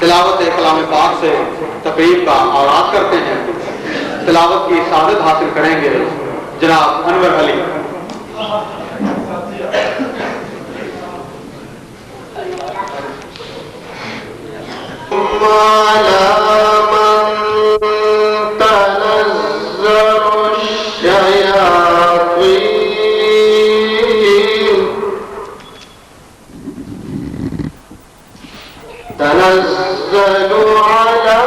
تلاوت کلام پاک سے تقریب کا آغاز کرتے ہیں۔ تلاوت کی سعادت حاصل کریں گے جناب انور علی۔ تنزل على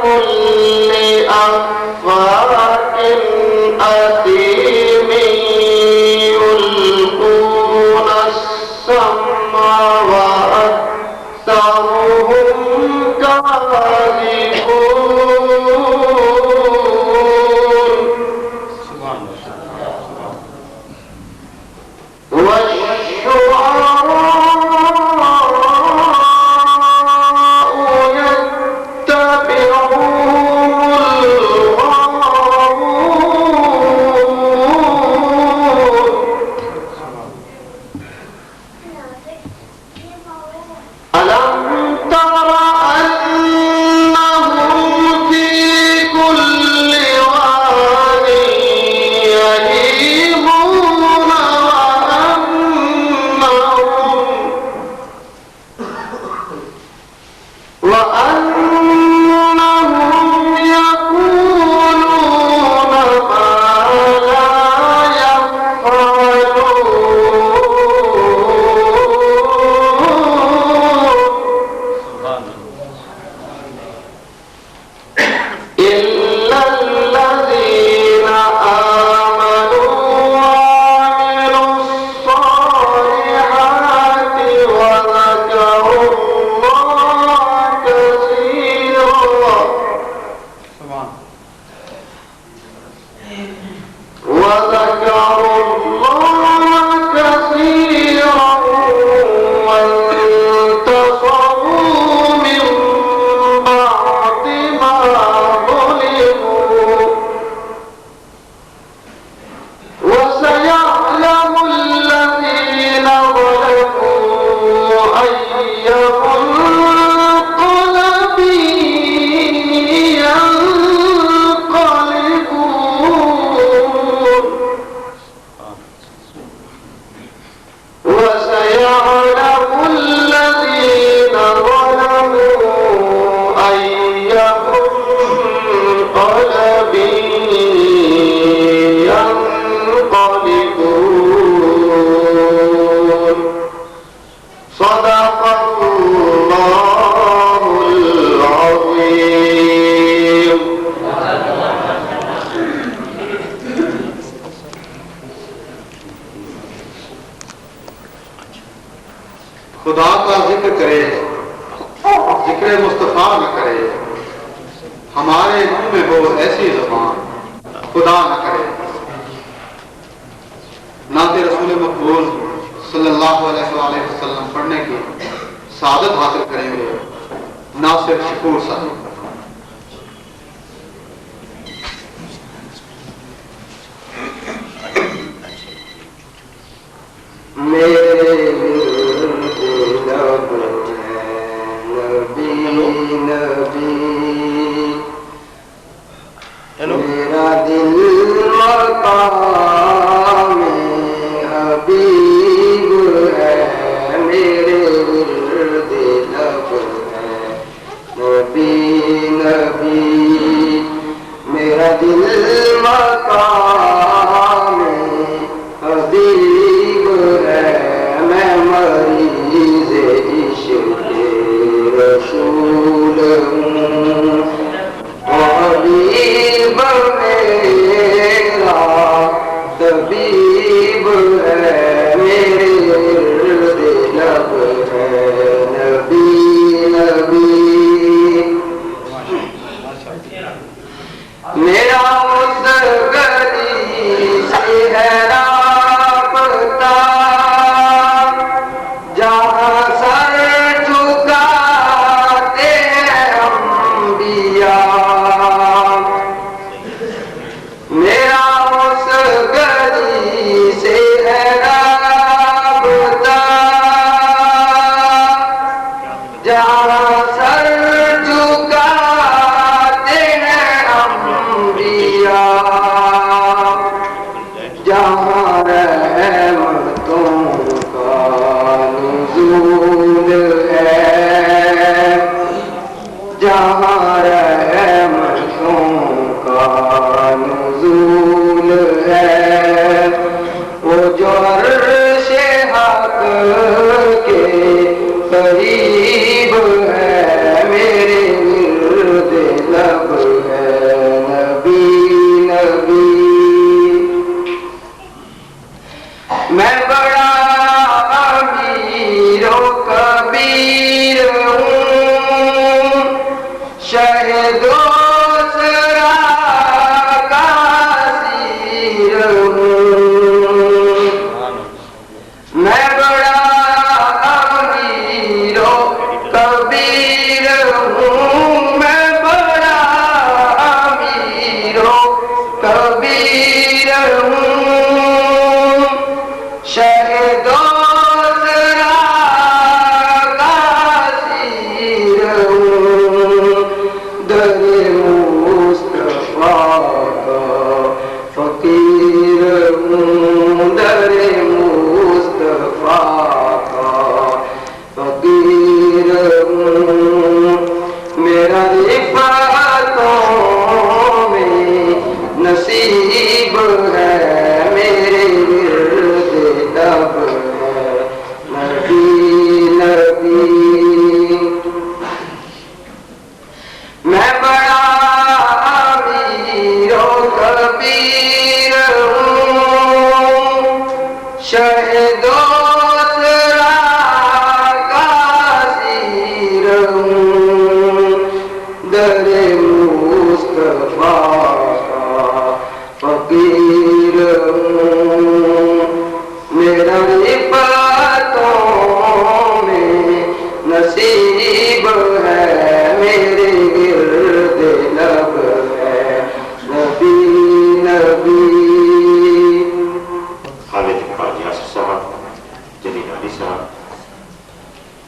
كل أفاك أثيم يلقون السمع وأكثرهم كاذبون خدا کا ذکر کرے، ذکر مصطفیٰ نہ کرے، ہمارے منہ میں ہو ایسی زبان خدا نہ کرے۔ نعت رسول مقبول صلی اللہ علیہ وآلہ وسلم پڑھنے کی سعادت حاصل کریں گے ناصر شکور صاحب۔ میرا دل مقام حبیب ہے، میرے ورد لب ہے نبی نبی، میرا دل مقام حبیب ہے، میں مریض عشق رسول ہوں، حبیب میرا طبیب ہے، میرے ورد لب ہے نبی نبی۔ یہاں رحمتوں کا نزول ہے، وہ جو عرش حق کے قریب ہے، میرے ورد لب ہے نبی نبی۔ میں بڑا امیر و کبیر ہوں، شہد و سرا کا اسیر ہوں۔ میں بڑا امیر و کبیر ہوں، میں بڑا امیر و کبیر ہوں، شہد و سرا کا اسیر ہوں، در مصطفیٰ کا فقیر ہوں، در مصطفیٰ کا فقیر ہوں۔ میرا رفعتوں میں نصیب ہے، میرے ورد لب ہے نبی نبی۔ میں بڑا امیر و کبیر ہوں، شہد و سرا کا اسیر ہوں، در مصطفیٰ کا فقیر ہوں۔ میرا رفعتوں میں نصیب ہے، میرے ورد لب ہے نبی نبی۔ خالد اقبال یاسر صاحب، جلیل علی صاحب،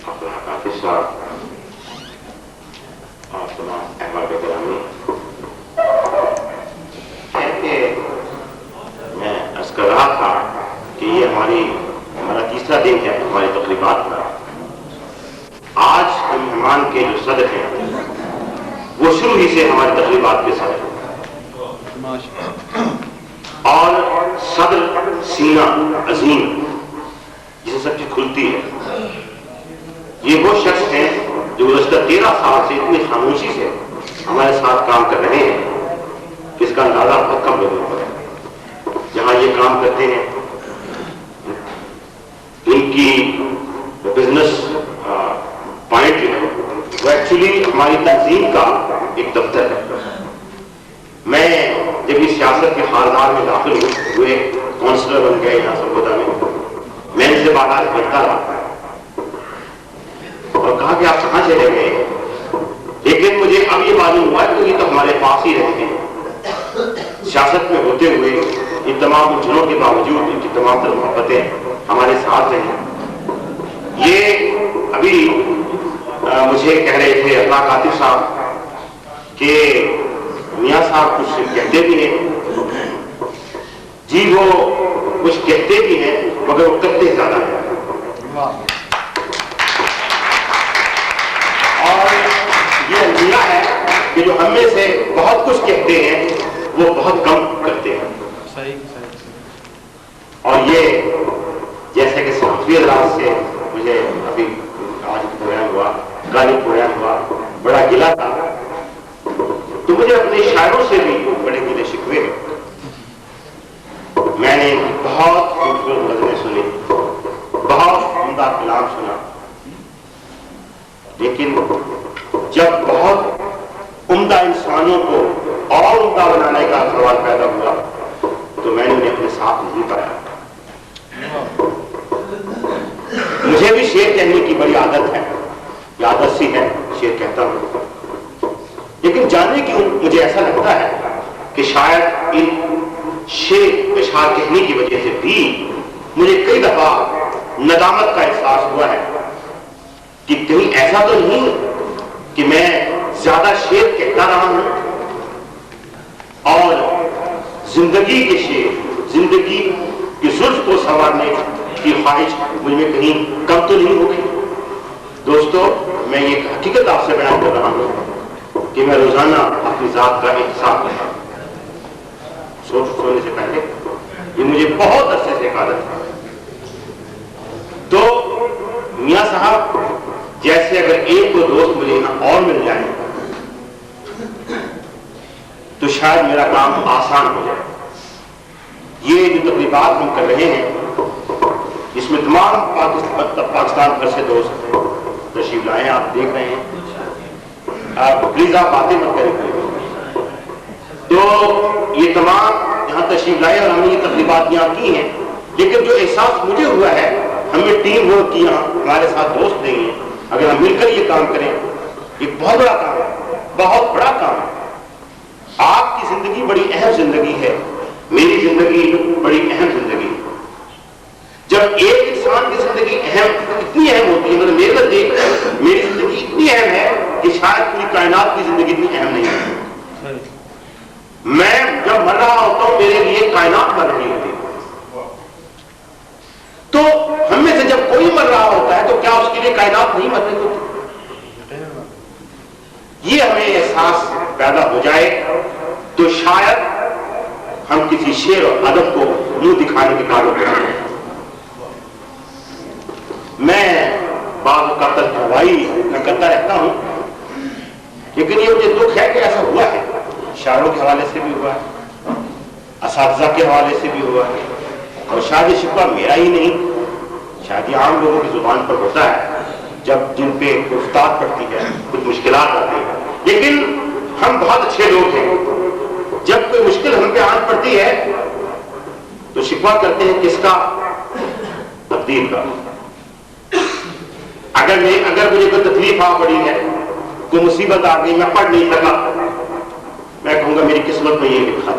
عبدالحق حافظ صاحب اور تمام احباب گرامی، میں عرض کر رہا تھا کہ یہ ہمارا تیسرا دن ہے ہماری تقریبات کا۔ آج ہم مہمان کے جو صدر ہیں وہ شروع ہی سے ہماری تقریبات کے صدر ہیں، اور صدر سینہ عظیم جسے سب چیز کھلتی ہے، یہ وہ شخص ہیں جو گزشتہ 13 سال سے اتنی خاموشی سے ہمارے ساتھ کام کر رہے ہیں کہ اس کا اندازہ بہت کم لوگوں کو ہے۔ جہاں یہ کام کرتے ہیں ان کی بزنس پوائنٹ جو ہے وہ ایکچولی ہماری تنظیم کا ایک دفتر ہے۔ میں جب اس سیاست کے خاندان میں داخل ہوئے، کونسلر بن گئے یہاں سرگودا میں ان سے بات کرتا رہا اور کہا کہ آپ کہاں چلے گئے، لیکن مجھے اب یہ معلوم ہوا کہ یہ تو ہمارے پاس ہی رہتے ہیں۔ سیاست میں ہوتے ہوئے ان تمام الجھنوں کے باوجود ان کی تمام تر محبتیں ہمارے ساتھ رہیں۔ یہ ابھی مجھے کہہ رہے تھے اللہ کاتب صاحب کہ میاں صاحب کچھ کہتے بھی ہیں، جی وہ کچھ کہتے بھی ہیں مگر وہ کرتے زیادہ ہیں، اور یہ المیہ ہے کہ جو ہم میں سے بہت کچھ کہتے ہیں وہ بہت کم کرتے ہیں۔ اور یہ جیسے کہ صحافی حضرات سے مجھے ابھی آج پروگرام ہوا، کل پروگرام ہوا، بڑا گلہ تھا، تو مجھے اپنے شاعروں سے بھی بڑے گلے شکوے ہیں۔ میں نے بہت خوبصورت نظمیں سنی، بہت عمدہ کلام سنا، لیکن جب بہت عمدہ انسانوں کو اور عمدہ بنانے کا سوال پیدا ہوا تو میں نے انہیں اپنے ساتھ نہیں پایا۔ مجھے بھی شعر کہنے کی بڑی عادت ہے، یہ عادت سی ہے، شعر کہتا ہوں، لیکن جاننے کیوں مجھے ایسا لگتا ہے کہ شاید ان شعر اشعار کہنے کی وجہ سے بھی مجھے کئی دفعہ ندامت کا احساس ہوا ہے کہ کہیں ایسا تو نہیں کہ میں زیادہ شعر کہتا رہا ہوں اور زندگی کے شعر، زندگی کی زلف کو سنوارنے کی خواہش مجھ میں کہیں کم تو نہیں ہو گئی۔ دوستو، میں یہ حقیقت آپ سے بیان کر رہا ہوں کہ میں روزانہ اپنی ذات کا احتساب کرتا ہوں سونے سے پہلے. یہ مجھے بہت عرصے سے ایک عادت ہے. تو میاں صاحب جیسے اگر ایک دو دوست مجھے یہاں اور مل جائیں تو شاید میرا کام آسان ہو جائے. یہ جو تقریبات ہم کر رہے ہیں اس میں تمام پاکستان بھر سے دوست تشریف لائے ہیں. آپ دیکھ رہے ہیں. آپ پلیز آپ باتیں مت کریں. تو یہ تمام یہاں تشریف لائے اور ہم نے یہ تقریبات یہاں کی ہیں. لیکن جو احساس مجھے ہوا ہے ہمیں ٹیم ورک کی, ہمارے ساتھ دوست نہیں ہیں, اگر ہم مل کر یہ کام کریں یہ بہت بڑا کام ہے, بہت بڑا کام ہے. آپ کی زندگی بڑی اہم زندگی ہے, میری زندگی بڑی اہم زندگی ہے. جب ایک انسان کی زندگی اتنی اہم ہوتی ہے, مطلب میرے نزدیک میری زندگی اتنی اہم ہے کہ شاید پوری کائنات کی زندگی اتنی اہم نہیں ہے. میں جب مر رہا ہوتا ہوں میرے لیے کائنات مر رہی ہوتی ہے. تو ہم میں سے جب کوئی مر رہا ہوتا ہے تو کیا اس کے لیے کائنات نہیں مر رہی ہوتی؟ یہ ہمیں احساس پیدا ہو جائے تو شاید ہم کسی شعر اور ادب کو منہ دکھانے کے قابل ہیں. میں بعض اوقات ہوائی میں کرتا رہتا ہوں, لیکن یہ مجھے دکھ ہے کہ ایسا ہوا ہے. شاعروں کے حوالے سے بھی ہوا ہے, اساتذہ کے حوالے سے بھی ہوا ہے, اور شاید یہ شکوہ میرا ہی نہیں, شاید یہ عام لوگوں کی زبان پر ہوتا ہے جب جن پہ گفتار پڑتی ہے کچھ مشکلات آتی ہیں. لیکن ہم بہت اچھے لوگ ہیں, جب کوئی مشکل ہم پہ آن پڑتی ہے تو شکوہ کرتے ہیں کس کا؟ تقدیر کا. اگر مجھے کوئی تکلیف آ پڑی ہے, کوئی مصیبت آ گئی, میں پڑھ نہیں سکا, میں کہوں گا میری قسمت میں یہ لکھا.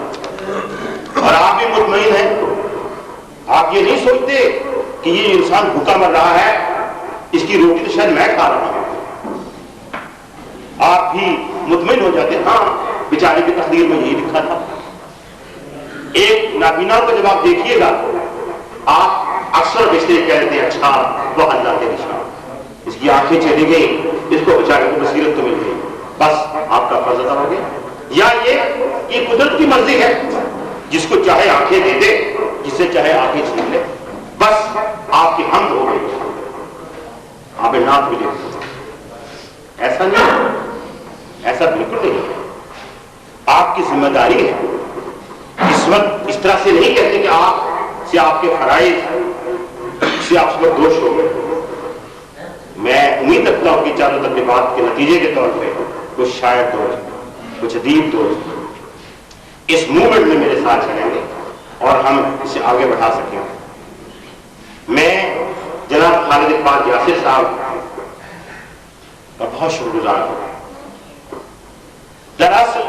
اور آپ بھی مطمئن ہیں, آپ یہ نہیں سوچتے کہ یہ انسان بھوکا مر رہا ہے, اس کی روٹی تو شاید میں کھا رہا ہوں. آپ بھی مطمئن ہو جاتے ہیں ہاں بیچارے کی تقدیر میں یہی لکھا تھا. ایک نابینا کو جب آپ دیکھیے گا آپ اکثر بیچتے کہتے ہیں اچھا وہ اللہ کے نشان, اس کی آنکھیں چلی گئی, اس کو بیچارے کو بصیرت تو مل گئی, بس آپ کا فرض ادا ہو گیا. یا یہ قدرت کی مرضی ہے, جس کو چاہے آنکھیں دے دے, جس سے چاہے آنکھیں چھین لے, بس آپ کی حمد ہو گئی, آپ نعت ملے. ایسا نہیں, ایسا بالکل نہیں ہے. آپ کی ذمہ داری ہے. اس وقت اس طرح سے نہیں کہتے کہ آپ سے آپ کے فرائض سے آپ سے دوش ہو گئے. میں امید رکھتا ہوں کہ چاروں تقریبات کے نتیجے کے طور پہ کچھ شاعر دوست, کچھ ادیب دوست اس موومنٹ میں میرے ساتھ چلیں گے اور ہم اسے آگے بڑھا سکیں. میں جناب خالد اقبال یاسر صاحب کا بہت شکر گزار ہوں. دراصل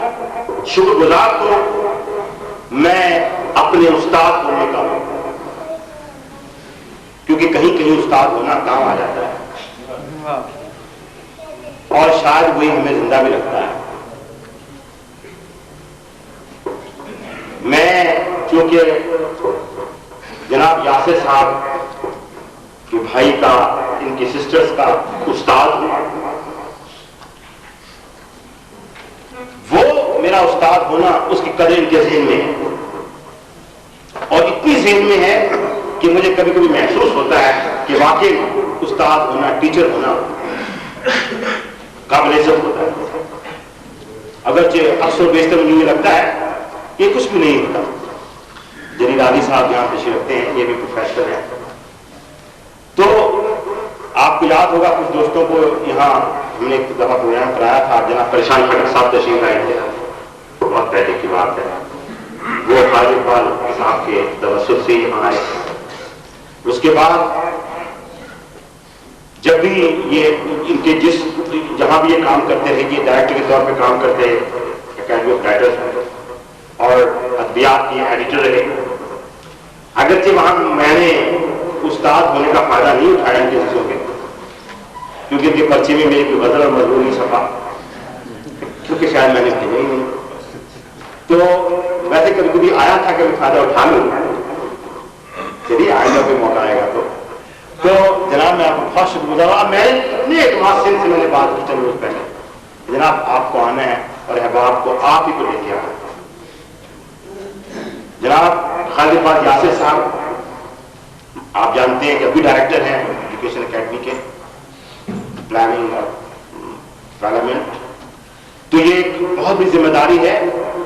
شکر گزار تو میں اپنے استاد ہونے کا ہوں, کیونکہ کہیں کہیں استاد ہونا کام آ جاتا ہے اور شاید وہی ہمیں زندہ بھی رکھتا ہے. میں چونکہ جناب یاسر صاحب کے بھائی کا, ان کی سسٹرز کا استاد ہوں, وہ میرا استاد ہونا اس کی قدر ان کے ذہن میں ہے, اور اتنی ذہن میں ہے کہ مجھے کبھی کبھی محسوس ہوتا ہے کہ واقعی استاد ہونا, ٹیچر ہونا قابل عزت ہوتا ہے. اگرچہ اکثر بیشتر مجھے لگتا ہے یہ کچھ بھی نہیں ہوتا. جلیل عالی صاحب یہاں تشریف رکھتے ہیں, یہ بھی پروفیسر ہیں. تو آپ کو یاد ہوگا کچھ دوستوں کو یہاں ہم نے ایک دفعہ پروگرام کرایا تھا, جناب پریشان خٹک صاحب تشریف لائے تھے, بہت پہلے کی بات ہے. وہ خالد اقبال صاحب کے توسط سے یہاں آئے. اس کے بعد جب بھی یہ ان کے جہاں بھی یہ کام کرتے رہے, یہ ڈائریکٹر کے طور پہ کام کرتے ہیں, اکیڈمی آف رائٹرز اور ادبیات کے ایڈیٹر رہے. اگرچہ وہاں میں نے استاد ہونے کا فائدہ نہیں اٹھایا ان کے چیزوں کے, کیونکہ ان کے پرچے میں میری کوئی غزل اور مضمون نہیں چھپا, کیونکہ شاید میں نے بھیجا ہی نہیں. تو ویسے کبھی کبھی آیا تھا کہ میں فائدہ اٹھا لوں, چلیے آئے گا کوئی موقع آئے گا تو جناب میں آپ کو بہت شکر گزار ہوں. میں نے اپنے اعتماد سے میں نے بات کی چند روز پہلے جناب آپ کو آنا ہے اور احباب کو آپ ہی کو لے کے آنا ہے. جناب خالد اقبال یاسر صاحب آپ جانتے ہیں کہ ابھی ڈائریکٹر ہیں ایجوکیشن اکیڈمی کے پلاننگ اور ڈیولپمنٹ. تو یہ ایک بہت بڑی ذمہ داری ہے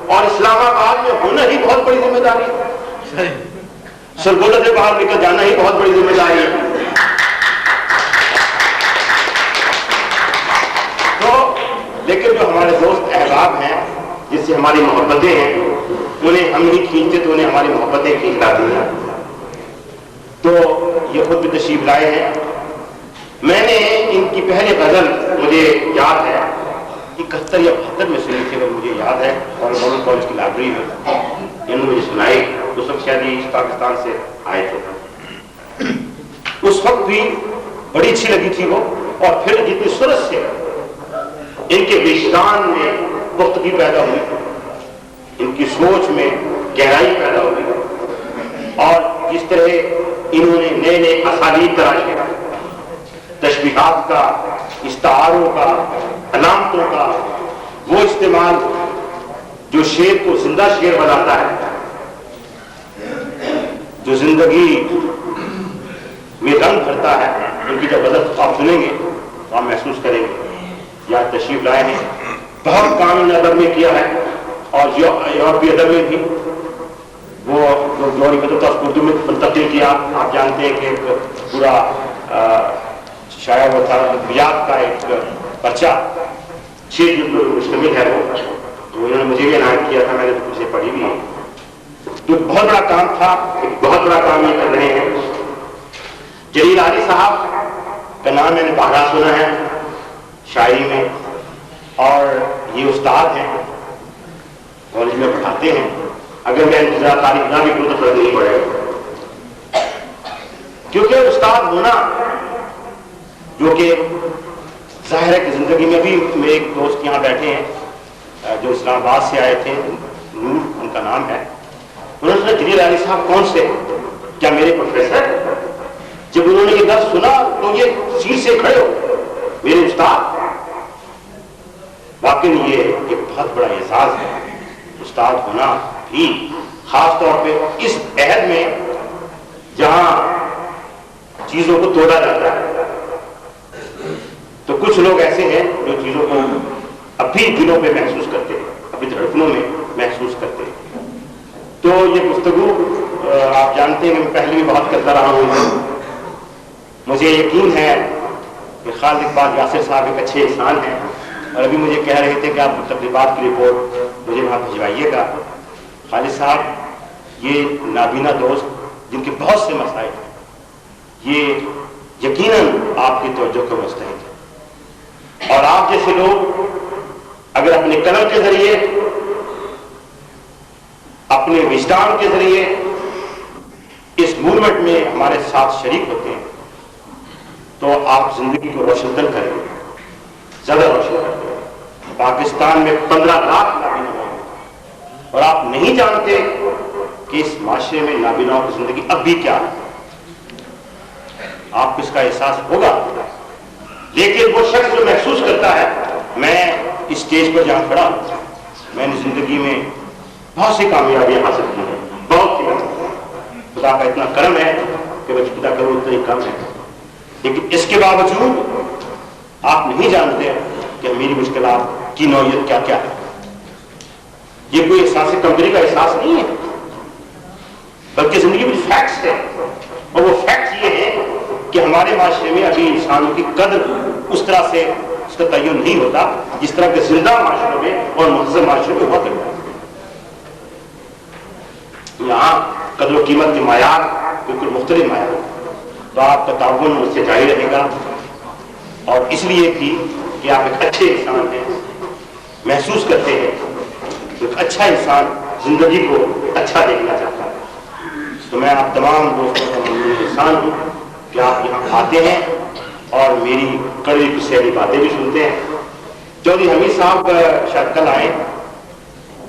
اور اسلام آباد میں ہونا ہی بہت بڑی ذمہ داری ہے. سرگودا سے باہر نکل جانا ہی بہت بڑی ذمہ داری ہے. تو لیکن جو ہمارے دوست احباب ہیں جس سے ہماری محبتیں ہیں انہیں ہم نہیں کھینچتے تو انہیں ہماری محبتیں کھینچ لاتی ہیں. تو یہ خود بھی تشریف لائے ہیں. میں نے ان کی پہلی غزل مجھے یاد ہے 71 یا 72 میں سنی تھی مجھے یاد ہے اور گورنمنٹ کالج کی لائبریری میں انہوں نے مجھے سنائی. اس وقت شاید یہ پاکستان سے آئے تھے. اس وقت بھی بڑی اچھی لگی تھی وہ اور پھر جتنی سرت سے ان کے وجدان میں پختگی پیدا ہوئی ان کی سوچ میں گہرائی پیدا ہوئی اور جس طرح انہوں نے نئے نئے اسالیب تراشے تشبیہات کا استعاروں کا علامتوں کا وہ استعمال جو شعر کو زندہ شعر بناتا ہے جو زندگی میں رنگ بھرتا ہے. ان کی جب غزل آپ سنیں گے تو آپ محسوس کریں گے. یہاں تشریف لائے ہیں بہت کام ان ادب میں کیا ہے اور یورپی ادب میں بھی وہ جو جوہری مطلب تھا اردو میں منتقل کیا. آپ جانتے ہیں کہ ایک پورا شاعر وہ تھا ادبیات کا ایک پرچہ 6 جلد پر مشتمل ہے وہ انہوں نے مجھے بھی عنایت کیا تھا. میں نے اسے پڑھی بھی ہے. تو بہت بڑا کام تھا. ایک بہت بڑا کام یہ کر رہے ہیں. جلیل علی صاحب کا نام میں نے بارہا سنا ہے شاعری میں اور یہ استاد ہیں کالج میں پڑھاتے ہیں. اگر میں انتظار تعریف نہ بھی کروں تو فرق نہیں پڑے گا کیونکہ استاد ہونا جو کہ ظاہر ہے کہ زندگی میں بھی میرے ایک دوست یہاں بیٹھے ہیں جو اسلام آباد سے آئے تھے نور ان کا نام ہے. انہوں نے سنا جلیل علی صاحب کون سے کیا میرے پروفیسر. جب انہوں نے یہ لفظ سنا تو یہ سیٹ سے کھڑے ہو میرے استاد. واقعی یہ ایک بہت بڑا احساس ہے استاد ہونا بھی خاص طور پہ اس عہد میں جہاں چیزوں کو توڑا جاتا ہے. تو کچھ لوگ ایسے ہیں جو چیزوں کو ابھی دلوں پہ محسوس کرتے ہیں ابھی دھڑکنوں میں محسوس کرتے ہیں. تو یہ گفتگو آپ جانتے ہیں کہ میں پہلے بھی بات کرتا رہا ہوں. مجھے یقین ہے کہ خالد اقبال یاسر صاحب ایک اچھے انسان ہیں اور ابھی مجھے کہہ رہے تھے کہ آپ تقریبات کی رپورٹ مجھے وہاں بھجوائیے گا. خالد صاحب یہ نابینا دوست جن کے بہت سے مسائل ہیں یہ یقیناً آپ کی توجہ کا مستحق ہے اور آپ جیسے لوگ اگر اپنے قلم کے ذریعے اپنے وجدان کے ذریعے اس موومنٹ میں ہمارے ساتھ شریک ہوتے ہیں تو آپ زندگی کو روشن تر کریں گے زیادہ روشن کرتے ہیں. پاکستان میں 15 لاکھ نابینا ہیں اور آپ نہیں جانتے کہ اس معاشرے میں نابیناؤں کی زندگی اب بھی کیا ہے. آپ کو اس کا احساس ہوگا لیکن وہ شخص جو محسوس کرتا ہے میں اس اسٹیج پر جہاں کھڑا ہوں میں نے زندگی میں بہت سی کامیابیاں حاصل کی ہیں بہت سی. خدا کا اتنا کرم ہے کہ میں جتنا کروں اتنا ہی کم ہے لیکن اس کے باوجود آپ نہیں جانتے کہ میری مشکلات کی نوعیت کیا کیا ہے. یہ کوئی احساس کمزوری کا احساس نہیں ہے بلکہ زندگی میں فیکٹس ہے اور وہ فیکٹس یہ ہے کہ ہمارے معاشرے میں ابھی انسانوں کی قدر اس طرح سے اس کا تعین نہیں ہوتا جس طرح کے زندہ معاشروں میں اور مہذب معاشروں میں ہوا کرتا ہے. یہاں قدر و قیمت کے معیار بالکل مختلف معیار تو آپ کا تعاون مجھ سے جاری رہے گا اور اس لیے بھی کہ آپ ایک اچھے انسان ہیں محسوس کرتے ہیں ایک اچھا انسان زندگی کو اچھا دیکھنا چاہتا ہے. تو میں آپ تمام دوستوں کا ممنون انسان ہوں کہ آپ یہاں آتے ہیں اور میری کڑی پسیلی باتیں بھی سنتے ہیں. چودھری حمید صاحب شاید کل آئے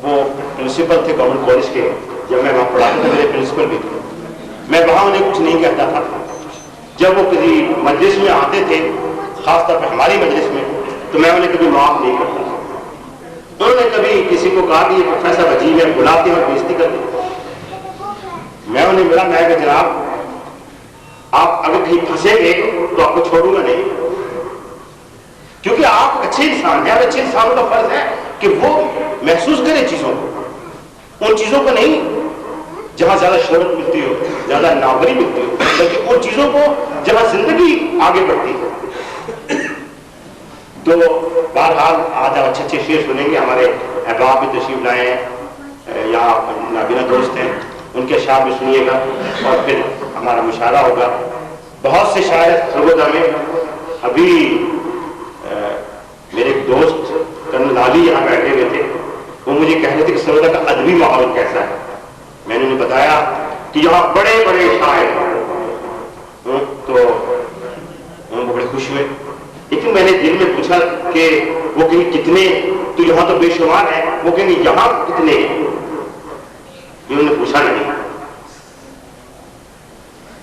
وہ پرنسپل تھے گورنمنٹ کالج کے. جب میں وہاں پڑھاتا تھا میرے پرنسپل بھی تھے. میں وہاں انہیں کچھ نہیں کہتا تھا. جب وہ کسی مجلس میں آتے تھے خاص طور پہ ہماری مجلس میں تو میں انہیں کبھی معاف نہیں کرتا. انہوں نے کبھی کسی کو کہا کہ یہ پروفیسر عجیب ہے, بلاتے ہیں اور بےزتی کرتے ہیں. میں انہیں ملا, میں کہ جناب آپ اگر کہیں پھنسے گئے تو آپ کو چھوڑوں گا نہیں, کیونکہ آپ اچھے انسان ہیں. اور اچھے انسانوں کا فرض ہے کہ وہ محسوس کرے چیزوں کو, ان چیزوں کو نہیں جہاں زیادہ شہرت ملتی ہو, زیادہ ناموری ملتی ہو, بلکہ ان چیزوں کو جہاں زندگی آگے بڑھتی ہے. تو بہرحال آج آپ اچھے اچھے شعر سنیں گے. ہمارے احباب بھی تشریف لائے ہیں, یہاں نابینا دوست ہیں, ان کے اشعار بھی سنیے گا اور پھر ہمارا مشاعرہ ہوگا. بہت سے شاعر سرگودا میں, ابھی میرے ایک دوست کرنل علی یہاں بیٹھے ہوئے تھے, وہ مجھے کہہ رہے تھے کہ سرگودا کا ادبی ماحول کیسا ہے. میں نے انہیں بتایا کہ یہاں بڑے بڑے شاعر ہیں, تو وہ بڑے خوش ہوئے. لیکن میں نے دل میں پوچھا کہ وہ کہیں کتنے, تو یہاں تو بے شمار ہے. وہ کہیں یہاں کتنے ہیں, یہ انہوں نے پوچھا نہیں.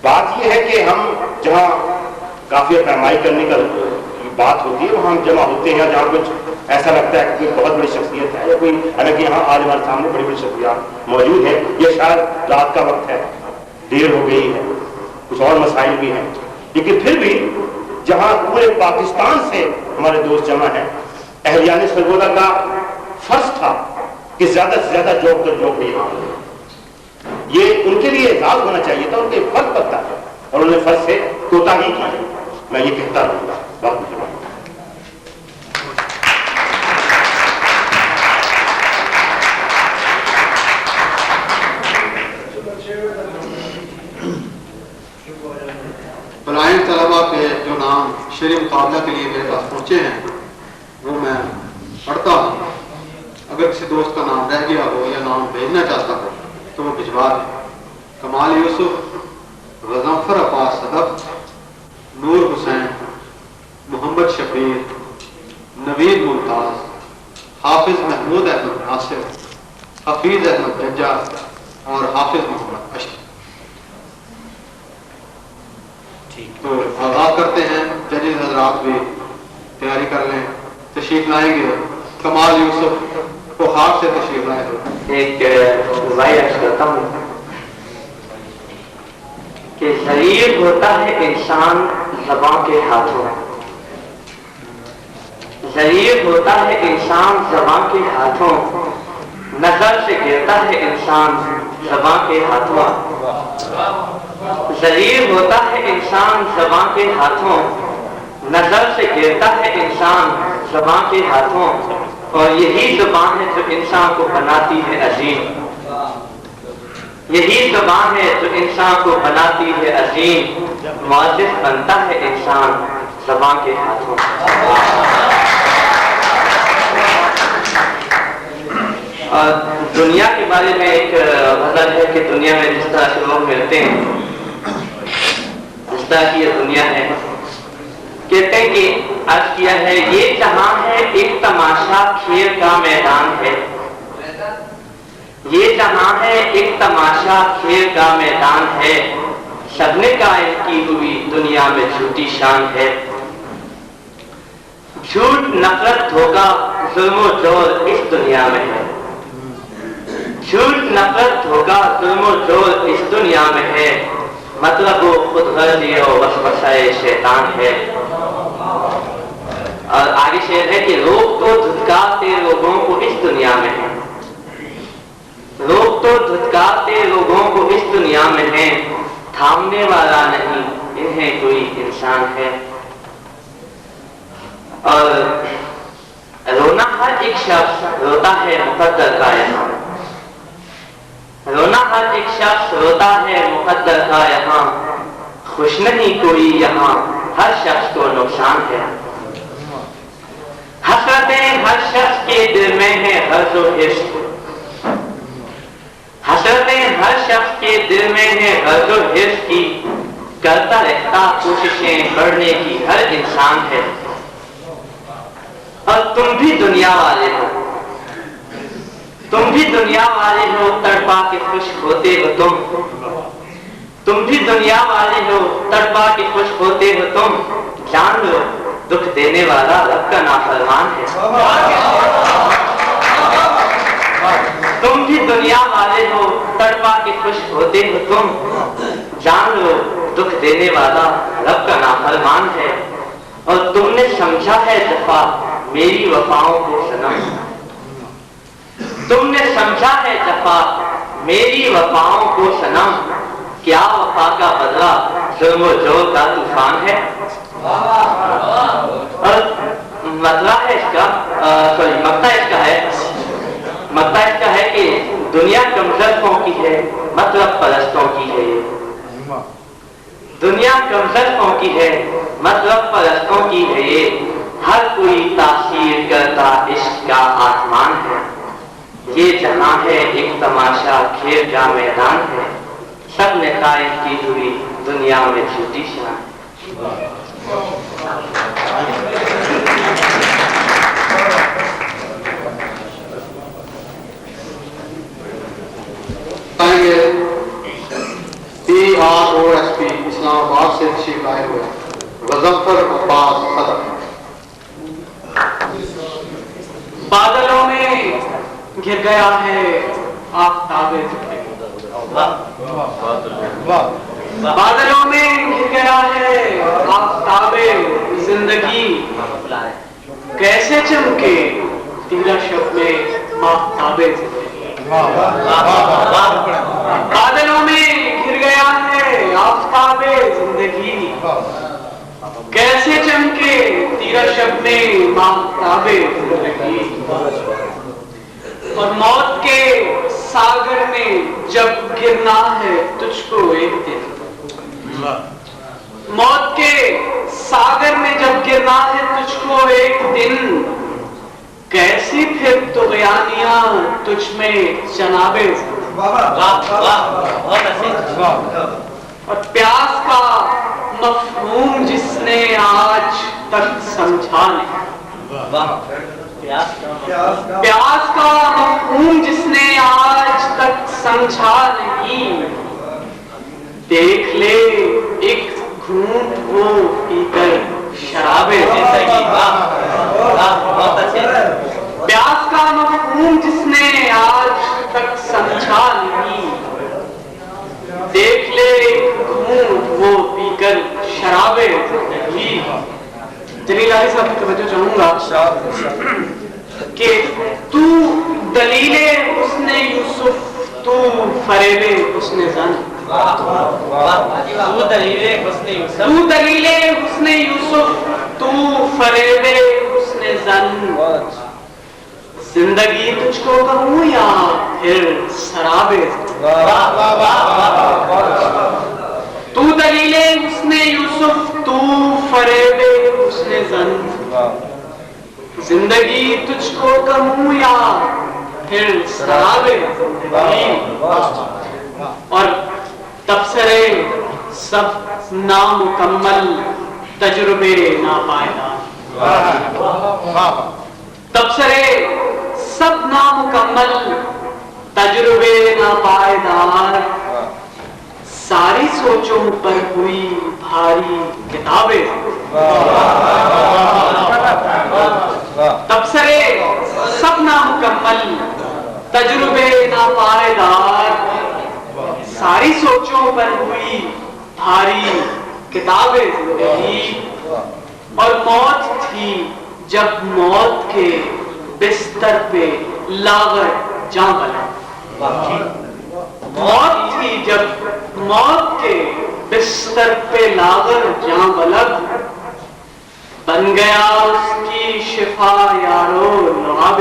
بات یہ ہے کہ ہم جہاں کافی پیمائی کرنے کا بات ہوتی ہے وہاں ہم جمع ہوتے ہیں, جہاں کچھ ایسا لگتا ہے کہ کوئی بہت بڑی شخصیت ہے یا کوئی, حالانکہ یہاں آج ہمارے سامنے بڑی بڑی شخصیات موجود ہیں. یہ شاید رات کا وقت ہے, دیر ہو گئی ہے, کچھ اور مسائل بھی ہیں, لیکن پھر بھی جہاں پورے پاکستان سے ہمارے دوست جمع ہیں, اہلیان سرگودا کا فرض تھا کہ زیادہ سے زیادہ جوک در جوک یہاں, یہ ان کے لیے اعزاز ہونا چاہیے تھا, ان کے فرض بنتا ہے, اور انہوں نے فرض سے کوتاہی کی. میں یہ کہتا رہوں گا. بہت مہربانی. بلائن طلبہ کے جو نام شعری مقابلہ کے لیے میرے پاس پہنچے ہیں وہ میں پڑھتا ہوں. اگر کسی دوست کا نام رہ گیا ہو یا نام بھیجنا چاہتا ہو تو وہ بھجوا دیں. کمال یوسف, غضنفر عباس صدف, نور حسین, محمد شبیر, نوید ممتاز, حافظ محمود احمد ناصر, حفیظ احمد ججا اور حافظ محمد اشرف. تو آغاز کرتے ہیں. ججز حضرات بھی تیاری کر لیں, تشریف لائیں گے. کمال یوسف کو ہاتھ سے تشریف لائے. ایک رضائی عرض کرتا ہوں کہ ضعیف ہوتا ہے انسان زبان کے ہاتھوں, ضعیف ہوتا ہے انسان زبان کے ہاتھوں, نظر سے گرتا ہے انسان زبان کے ہاتھوں. ضعیف ہوتا ہے انسان زبان کے ہاتھوں, نظر سے گرتا ہے انسان زبان کے ہاتھوں, اور یہی زبان ہے جو انسان کو بناتی ہے عظیم, یہی زبان ہے جو انسان کو بناتی ہے عظیم. معزز بنتا ہے انسان زبان کے ہاتھوں. اور دنیا کے بارے میں ایک غزل ہے کہ دنیا میں جس طرح سے لوگ ملتے ہیں, جس طرح کی یہ دنیا ہے, کہتے ہیں کہ عرض کیا ہے یہ جہاں ہے ایک تماشا کھیل کا میدان ہے, یہ جہاں ہے ایک تماشا کھیل کا میدان ہے, سب نے قائم کی ہوئی دنیا میں جھوٹی شان ہے. جھوٹ, نفرت, دھوکہ, ظلم و جور اس دنیا میں ہے, جھوٹ, نفرت, دھوکہ, ظلم و جور اس دنیا میں ہے, مطلب وہ خود غرضی و وسوسہ شیطان ہے. اور آگے شعر ہے کہ لوگ تو دھتکارتے لوگوں کو اس دنیا میں ہیں, لوگ تو دھتکارتے لوگوں کو اس دنیا میں ہیں, تھامنے والا نہیں انہیں کوئی انسان ہے. اور رونا ہر ایک شخص روتا ہے مقدر کا یہاں, رونا ہر ایک شخص روتا ہے مقدر کا یہاں, خوش نہیں کوئی یہاں ہر شخص کو نقصان ہے. حسرتیں ہر شخص کے دل میں ہیں غرض و عشق, حسرتیں ہر شخص کے دل میں ہیں غرض و عشق کی, کرتا رہتا کوششیں بڑھنے کی ہر انسان ہے. اور تم بھی دنیا والے ہو, تم بھی دنیا والے ہو, تڑپا کے خوش ہوتے ہو تم بھی دنیا والے ہو, تڑپا کے خوش ہوتے ہو تم. جان لو دکھ دینے والا رب کا نافرمان ہے۔ تم بھی دنیا والے ہو، تڑپا کے خوش ہوتے ہو تم، جان لو دکھ دینے والا رب کا نافرمان ہے۔ اور تم نے سمجھا ہے جفا میری وفاؤں کو صنم، تم نے سمجھا ہے جفا میری وفاؤں کو صنم، کیا وفا کا بدلہ ظلم و جور کا طوفان ہے۔ اور مطلع ہے اس کا مقطع اس کا ہے کہ دنیا کمزرفوں کی ہے، مطلب پرستوں کی ہے۔ دنیا کمزرفوں کی ہے، مطلب پرستوں کی ہے، ہر کوئی تاثیر کرتا عشق کا آسمان ہے۔ یہ جہاں ہے ایک تماشا کھیل کا میدان ہے، سب نے قائم کی ہوئی دنیا میں چھوٹی شان۔ PROSP اسلام آباد سے تشریف لائے ہوئے مظفر عباس صدر۔ بادلوں میں گر گیا ہے آفتاب زندگی، بادلوں میں گر گیا ہے آفتاب زندگی، کیسے چمکے تیرا شب میں آفتاب زندگی۔ بادلوں میں گر گیا ہے آفتاب زندگی، کیسے چمکے تیرا شب میں آفتاب زندگی۔ اور موت کے ساگر میں جب گرنا ہے تجھ کو ایک دن، موت کے ساگر میں جب گرنا ہے تجھ کو ایک دن، کیسی پھر طغیانیاں تجھ میں جناب اور پیاس کا مفہوم جس نے آج تک سمجھا نہیں، پیاس کا مفہوم جس نے آج تک سمجھا نہیں، دیکھ لے ایک گھونٹ وہ پی کر شراب زندگی۔ پیاس کا مفہوم جس نے آج تک سمجھا نہیں، دیکھ لے ایک گھونٹ وہ پی کر شراب زندگی۔ جلیل علی صاحب کی توجہ چاہوں گا کہ تو دلیل حسن یوسف، تو فریب حسن زن، تو دلیل حسن یوسف، تو فریب حسن زن، زندگی تجھ کو کہوں یا پھر سراب، تو دلیل حسن یوسف، تو فریب حسن زن، زندگی تجھ کو کہوں یا پھر سراب زندگی۔ اور تبصرے سب نامکمل تجربے ناپائیدار، تبصرے سب نامکمل تجربے ناپائیدار، ساری سوچوں پر ہوئی بھاری کتابیں، تبصرے سب نامکمل تجربے ناپائیدار، ساری سوچوں پر ہوئی بھاری کتابیں زندگی۔ اور موت تھی جب موت کے بستر پہ لاغر جاں بلد، موت تھی جب موت کے بستر پہ لاغر جاں بلد، بن گیا اس کی شفا یارو لعاب۔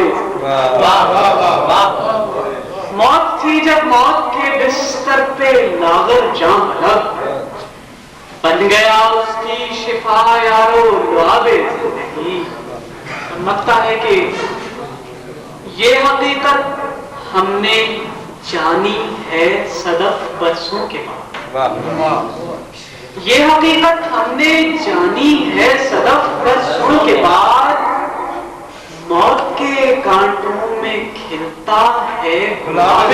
موت تھی جب موت کے بستر پہ لاغر جاں بلد، بن گیا اس کی شفا یارو لعاب زندگی۔ مقطع ہے کہ یہ حقیقت ہم نے جانی ہے صدف برسوں کے بعد، یہ حقیقت ہم نے جانی ہے صدف برسوں کے بعد، موت کے کانٹوں میں کھلتا ہے گلاب۔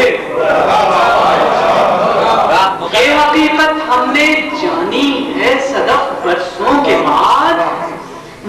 یہ حقیقت ہم نے جانی ہے صدف برسوں کے بعد،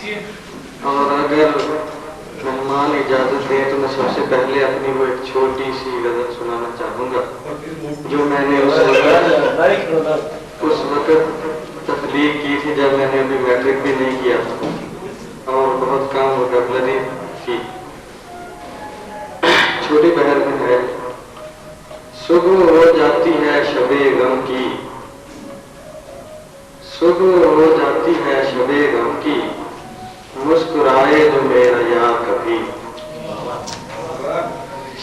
اور اگر مہمان اجازت دیں تو میں سب سے پہلے اپنی وہ ایک چھوٹی سی غزل سنانا چاہوں گا جو میں نے اس وقت تخلیق کی تھی جب میں نے ابھی میٹرک بھی نہیں کیا تھا اور بہت کم ووکیبلری تھی. چھوٹی بہر میں ہے. صبح ہو جاتی ہے شب غم کی، صبح ہو جاتی ہے شب غم کی، مسکرائے جو میرا یار کبھی.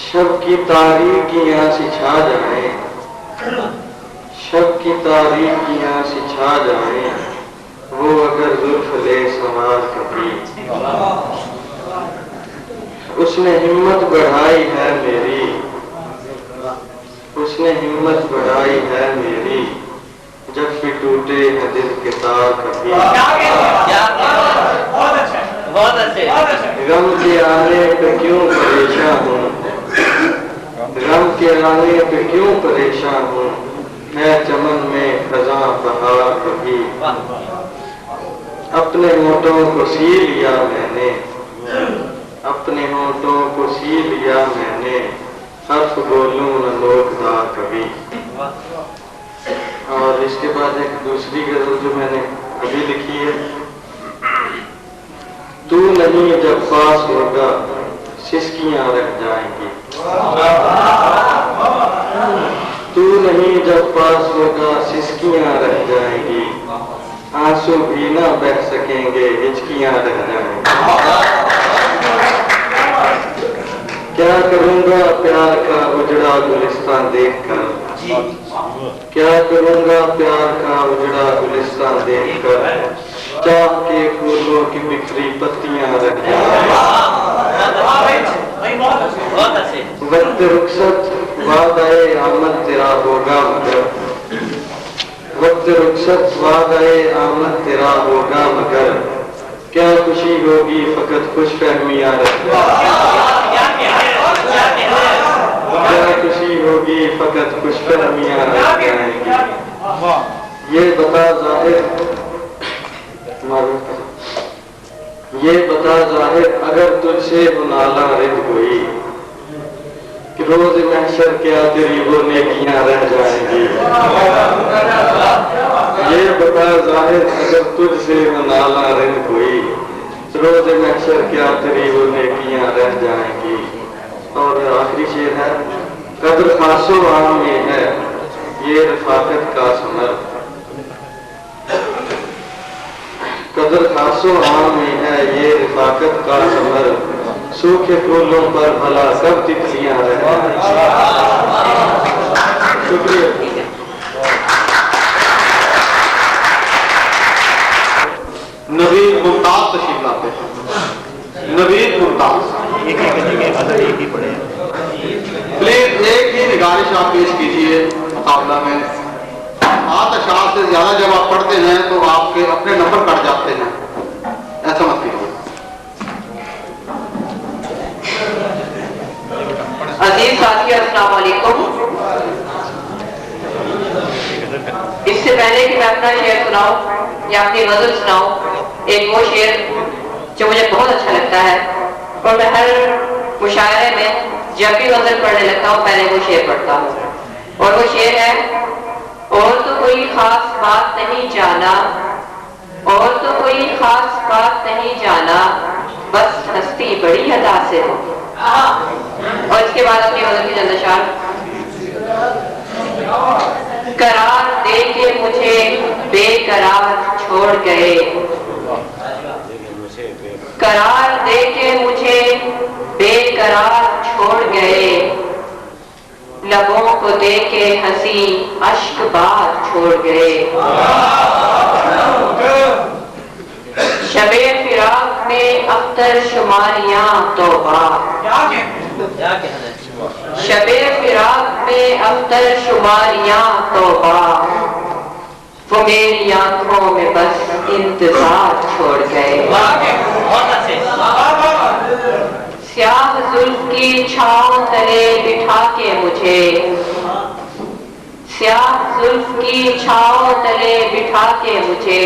شب کی تاریکیاں سے چھا جائیں، شب کی تاریکیاں سے چھا جائیں، وہ اگر زلف لے سوار کبھی. اس نے ہمت بڑھائی ہے میری، اس نے ہمت بڑھائی ہے میری، جب بھی ٹوٹے ہیں دل کے تار کبھی. غم کے آنے پہ کیوں پریشان ہوں، غم کے آنے پہ کیوں پریشان ہوں، ہے چمن میں خزاں بہار کبھی. اپنے ہونٹوں کو سی لیا میں نے، اپنے ہونٹوں کو سی لیا میں نے، حرف بولوں نہ لوکدار کبھی. اور اس کے بعد ایک دوسری غزل جو میں نے ابھی لکھی ہے. تو نہیں جب پاس ہوگا سسکیاں رہ جائیں گی، تو نہیں جب پاس ہوگا سسکیاں رہ جائیں گی، آنسو بھی نہ بہ سکیں گے ہچکیاں رہ جائیں گی. کیا کروں گا پیار کا اجڑا گلستان دیکھ کر، کیا کروں گا پیار کا اجڑا گلستان دیکھ کر، چاہ کے پھولوں کی بکھری پتیاں رہ جائیں. وقت رخصت وعدہ آمد تیرا ہوگا مگر، وقت رخصت وعدہ آمد تیرا ہوگا مگر، کیا خوشی ہوگی فقط خوش فہمیاں رہ جائیں. کیا خوشی ہوگی فقط خوش فہمیاں رہ جائیں گی. یہ بتا ظاہر، یہ بتا ظاہر اگر تجھ سے وہ نالا رد ہوئی، کہ روز محشر کیا تیری وہ نیکیاں رہ جائیں گی. یہ بتا ظاہر اگر تجھ سے وہ نالا رد ہوئی، روز محشر کیا تیری وہ نیکیاں رہ جائیں گی. اور آخری شعر ہے. قدر خاص و عام میں ہے یہ رفاقت کا ثمر، قدر خاص و عام میں ہے یہ رفاقت کا ثمر، سوکھے پھولوں پر بھلا کب تتلیاں رہ جائیں. شکریہ. نوید ممتاز تشریف لاتے ہیں. نوید ممتاز پلیز ایک ہی نگارش آپ پیش کیجئے مقابلہ میں. 8 اشعار سے زیادہ جب آپ پڑھتے ہیں تو آپ کے اپنے نمبر کٹ جاتے ہیں، ایسا مت کیجیے. عزیز ساتھیو السلام علیکم. اس سے پہلے کہ میں اپنا شعر سناؤں یا اپنی غزل سناؤں، ایک وہ شعر جو مجھے بہت اچھا لگتا ہے اور میں ہر مشاعرے میں جب بھی غزل پڑھنے لگتا ہوں پہلے وہ شعر پڑھتا ہوں. اور وہ شعر ہے. اور تو کوئی خاص بات نہیں جانا، اور تو کوئی خاص بات نہیں جانا، بس ہستی بڑی ادا سے ہو. اور اس کے بعد اپنی غزل کی چند اشعار. قرار دے کے مجھے بے قرار چھوڑ گئے، قرار دے کے مجھے بے قرار چھوڑ گئے، لبوں کو دے کے ہنسی اشک بار چھوڑ گئے. شب فراق میں اختر شماریاں توبہ، شب فراق میں اختر شماریاں توبہ، وہ میری آنکھوں میں بس انتظار چھوڑ گئے. سیاہ زلف کی چھاؤں تلے بٹھا کے مجھے، سیاہ زلف کی چھاؤں تلے بٹھا کے مجھے،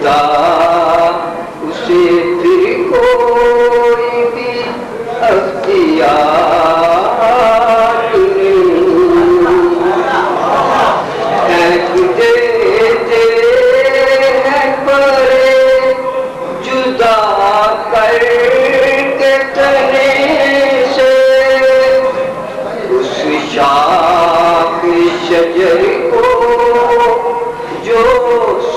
دیتا اسے پھر کوئی بھی اختیار نہیں دیتے ہیں پرے جدا کر کے تنے سے اس شاخ شجر کو جو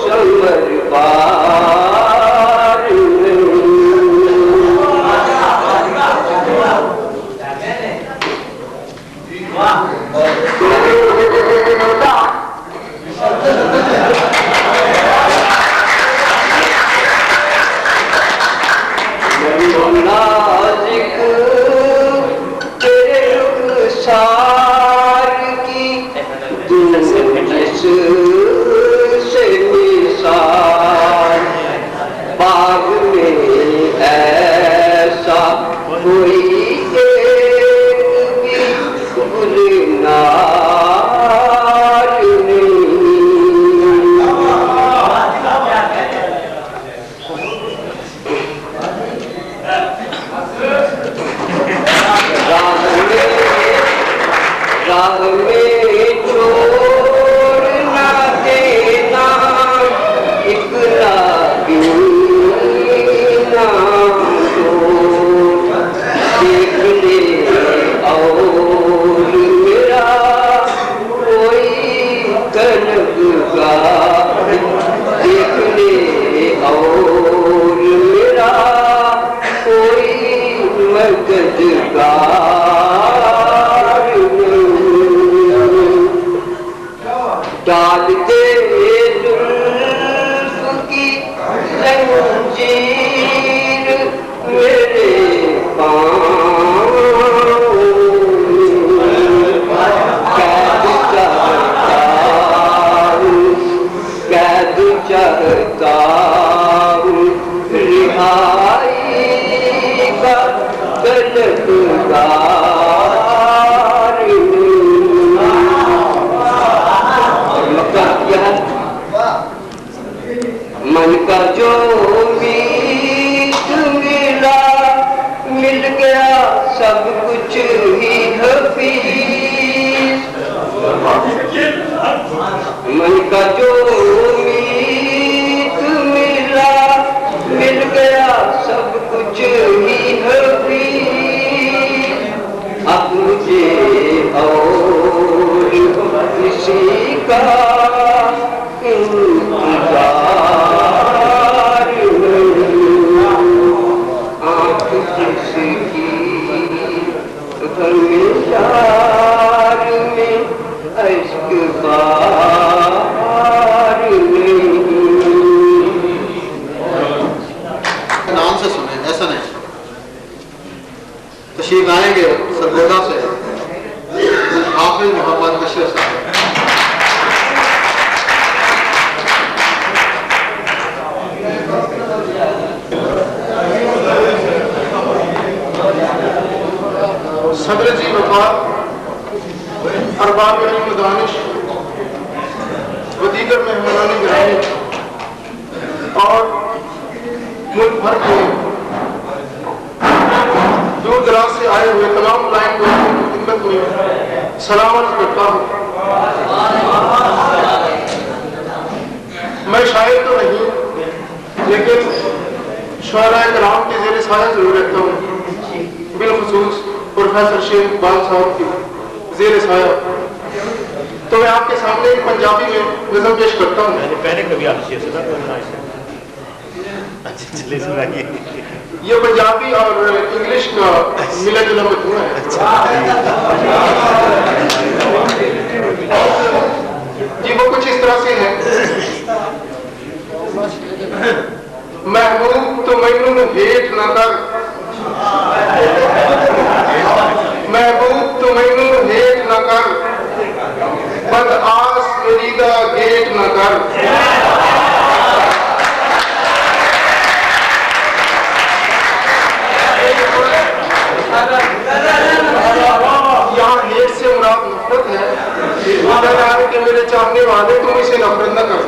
ثمر بار نازک تیرے رخسار کی جس سے مثال باغ میں ایسا کوئی ایک بھی گلنار نہیں راہ میں چھوڑ نہ دینا ایک راہی نام کو دیکھ لے اور میرا کوئی طلبگار دیکھ لے اور میرا کوئی مددگار ڈال دے زلف کی زنجیر میرے پاؤں قید چاہتا ہوں رہائی کا طلبگار من کا جو میت ملا مل گیا سب کچھ ہی حفیظ من کا جو میت ملا مل گیا سب کچھ ہی حفیظ اب مجھے اور کسی کا انتظار آنکھ جس کی ہمیشار میں عشق بار نہیں نام سے سنیں ایسا نہیں تشریف آئیں گے سرگودا سے حافظ محمد اشرف صاحب صدر جی وفات ارباب علم و دانش و دیگر مہمانان گرامی اور ملک بھر کے دور دراز سے آئے ہوئے تمام لائن لوگوں کی خدمت میں سلام عرض کرتا ہوں. میں شاعر تو نہیں لیکن شعراء کرام کے زیر سایہ ضرور رہتا ہوں, بالخصوص پروفیسر شیخ اقبال صاحب کی زیر سایہ. تو میں آپ کے سامنے ایک پنجابی میں نظم پیش کرتا ہوں. میں نے پہلے کبھی آپ سے سنا چلے سنائیے. یہ پنجابی اور انگلش کا ملا جلا مجموعہ ہے. جی وہ کچھ اس طرح سے ہے. محبوب تو مینوں ہیٹ نہ کر, محبوب تو مینوں ہیٹ نہ کر, بد آس میری دا گیٹ نہ کر. یہاں ہیٹ سے مراد نفرت ہے. کہنا ہے کہ میرے چاہنے والے تم اسے نفرت نہ کر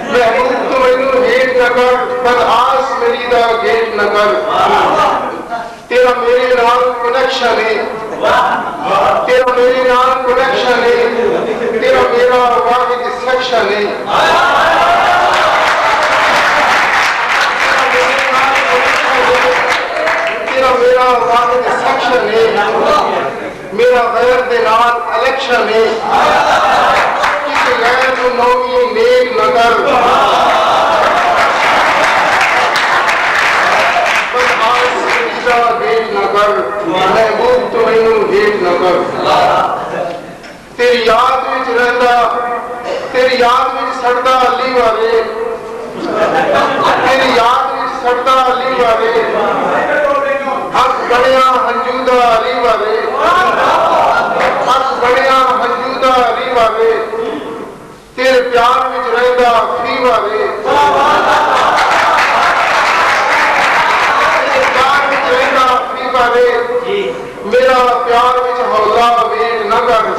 محبوب تو مینوں ہیٹ نہ کر بد آس میری دا گیٹ نہ کر تیرا میرے نال کنیکشن ہے تیرا میرے نال کنیکشن ہے تیرا میرا واحد سیکشن ہے تیرا میرا واحد سیکشن ہے میرا غیر دے نال الیکشن ہے کسی غیر کو نومی نیک نہ کر بس آس سیدھا گیٹ نہ کر محبوب تو مینوں ہیٹ نہ کر تیری یاد وچ رہندا تیری یاد وچ سڑدا علی والے تیری یاد وچ سڑدا علی والے حق بڑیا ہنجودہ علی والے حق بڑیا ہنجودہ علی والے تیرے پیار وچ رہندا فی والے تیرے پیار وچ رہندا فی والے میرا پیار وچ ہولا ویٹ نہ کر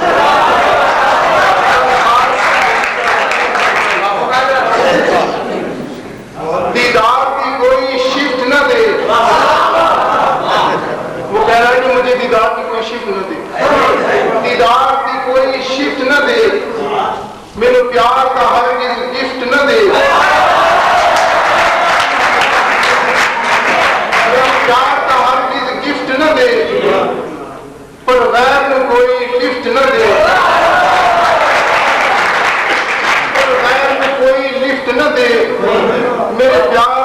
دیدار کی کوئی شفٹ نہ دے وہ کہہ رہا ہے کہ مجھے دیدار کی کوئی شفٹ نہ دے دیدار کی کوئی شفٹ نہ دے میرے پیار کا ہرگز گفٹ نہ دے میرے پیار کا ہرگز گفٹ نہ دے پر غیر میں کوئی لفٹ نہ دے پر غیر میں کوئی لفٹ نہ دے میرے پیار